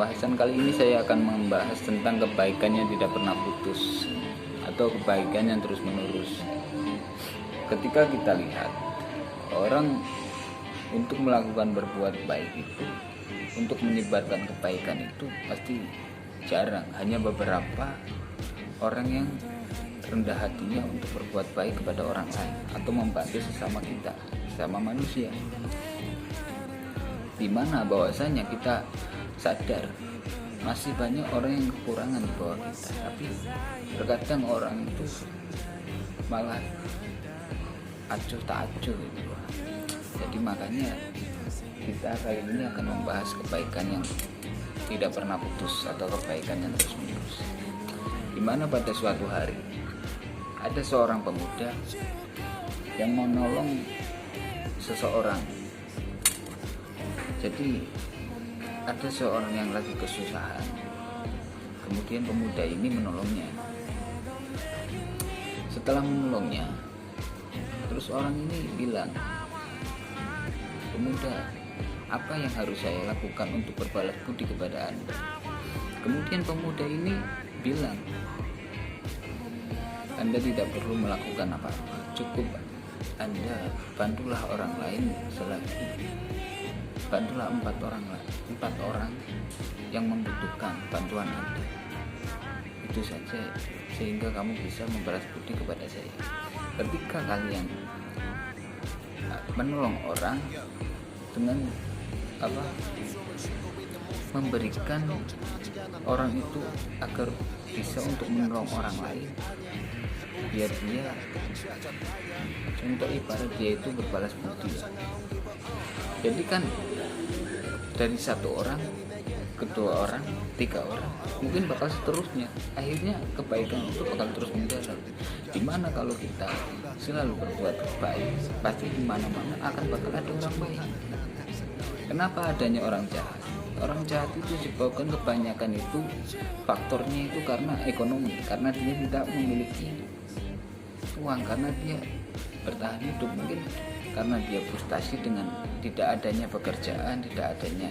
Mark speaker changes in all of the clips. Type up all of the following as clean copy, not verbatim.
Speaker 1: Pembahasan kali ini saya akan membahas tentang kebaikan yang tidak pernah putus atau kebaikan yang terus menerus. Ketika kita lihat orang untuk melakukan berbuat baik itu, untuk menyebarkan kebaikan itu pasti jarang. Hanya beberapa orang yang rendah hatinya untuk berbuat baik kepada orang lain atau membantu sesama kita, sesama manusia. Di mana bahwasanya kita sadar masih banyak orang yang kekurangan di bawah kita, tapi terkadang orang itu malah acuh tak acuh gitu. Jadi makanya kita kali ini akan membahas kebaikan yang tidak pernah putus atau kebaikan yang terus menerus. Di mana pada suatu hari ada seorang pemuda yang menolong seseorang. Jadi ada seorang yang lagi kesusahan, kemudian pemuda ini menolongnya. Setelah menolongnya, terus orang ini bilang, "Pemuda, apa yang harus saya lakukan untuk berbalas budi kepada Anda?" Kemudian pemuda ini bilang, "Anda tidak perlu melakukan apa-apa, cukup Anda bantulah orang lain bantulah empat orang yang membutuhkan bantuan Anda. Itu saja, sehingga kamu bisa membalas budi kepada saya." Ketika kalian menolong orang dengan memberikan orang itu agar bisa untuk menolong orang lain, biar dia, contoh ibarat dia itu berbalas budi. Jadi kan dari satu orang, kedua orang, tiga orang, mungkin bakal seterusnya. Akhirnya kebaikan itu bakal terus menjalar. Dimana kalau kita selalu berbuat baik, pasti dimana-mana akan bakal ada orang baik. Kenapa adanya orang jahat? Orang jahat itu disebabkan kebanyakan itu faktornya itu karena ekonomi, karena dia tidak memiliki uang, karena dia bertahan hidup, mungkin karena dia frustasi dengan tidak adanya pekerjaan, tidak adanya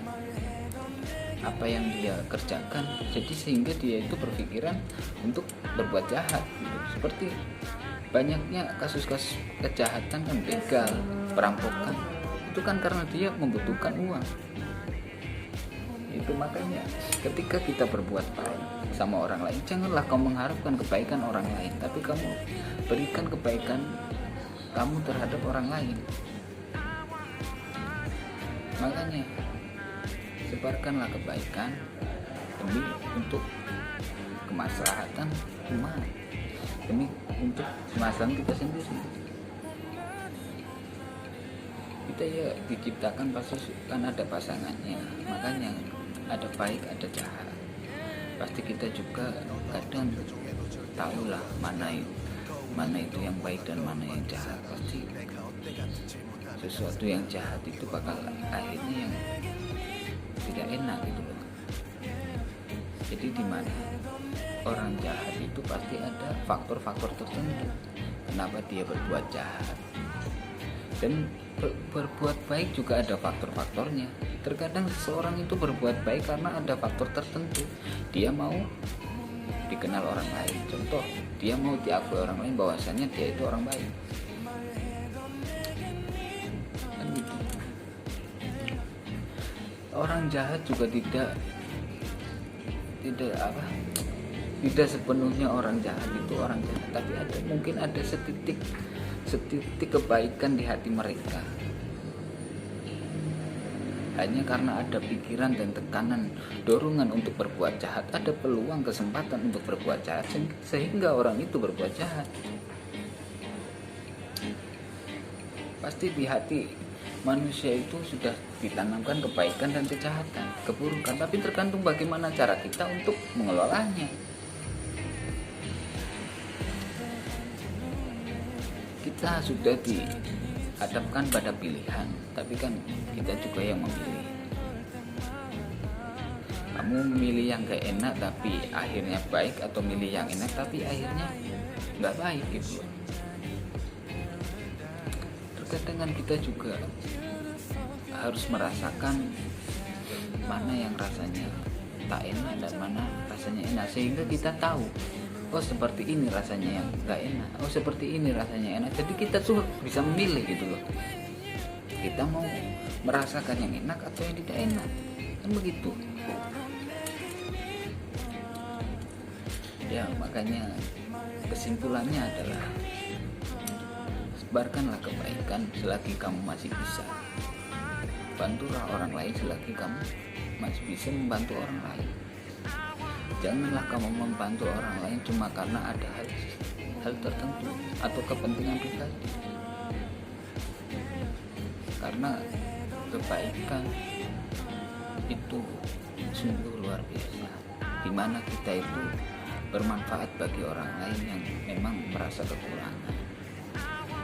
Speaker 1: apa yang dia kerjakan, jadi sehingga dia itu berpikiran untuk berbuat jahat gitu. Seperti banyaknya kasus-kasus kejahatan kan, begal, perampokan, itu kan karena dia membutuhkan uang. Itu makanya ketika kita berbuat baik sama orang lain, janganlah kau mengharapkan kebaikan orang lain, tapi kamu berikan kebaikan kamu terhadap orang lain. Makanya sebarkanlah kebaikan demi untuk kemaslahatan umat, demi untuk kemaslahatan kita sendiri. Kita ya diciptakan pasti kan ada pasangannya, makanya ada baik ada jahat. Pasti kita juga kadang tahulah mana itu yang baik dan mana yang jahat. Pasti sesuatu yang jahat itu bakal akhirnya yang tidak enak gitu loh. Jadi di mana orang jahat itu pasti ada faktor-faktor tertentu kenapa dia berbuat jahat, dan berbuat baik juga ada faktor-faktornya. Terkadang seseorang itu berbuat baik karena ada faktor tertentu. Dia mau dikenal orang lain, contoh dia mau diakui orang lain bahwasannya dia itu orang baik kan gitu. Orang jahat juga tidak sepenuhnya orang jahat itu orang jahat, tapi mungkin ada setitik kebaikan di hati mereka. Hanya karena ada pikiran dan tekanan, dorongan untuk berbuat jahat, ada peluang kesempatan untuk berbuat jahat, sehingga orang itu berbuat jahat. Pasti di hati manusia itu sudah ditanamkan kebaikan dan kejahatan, keburukan, tapi tergantung bagaimana cara kita untuk mengelolanya. Kita sudah dihadapkan pada pilihan, tapi kan kita juga yang memilih. Kamu memilih yang gak enak tapi akhirnya baik, atau milih yang enak tapi akhirnya gak baik gitu. Terkadang kita juga harus merasakan mana yang rasanya tak enak dan mana rasanya enak, sehingga kita tahu oh seperti ini rasanya yang nggak enak, oh seperti ini rasanya enak. Jadi kita tuh bisa memilih gitu loh, kita mau merasakan yang enak atau yang tidak enak, kan begitu ya. Makanya kesimpulannya adalah sebarkanlah kebaikan selagi kamu masih bisa, bantulah orang lain selagi kamu masih bisa membantu orang lain. Janganlah kamu membantu orang lain cuma karena ada hal tertentu atau kepentingan pribadi, karena kebaikan itu sungguh luar biasa, dimana kita itu bermanfaat bagi orang lain yang memang merasa kekurangan.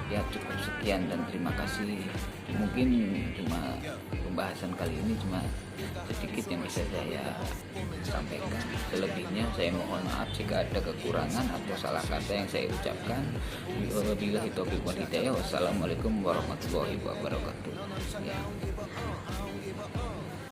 Speaker 1: Ya cukup sekian dan terima kasih. Mungkin cuma pembahasan kali ini cuma sedikit yang bisa saya sampaikan. Selebihnya saya mohon maaf jika ada kekurangan atau salah kata yang saya ucapkan. Wabillahi taufiq wal hidayah. Wassalamualaikum warahmatullahi wabarakatuh. Ya.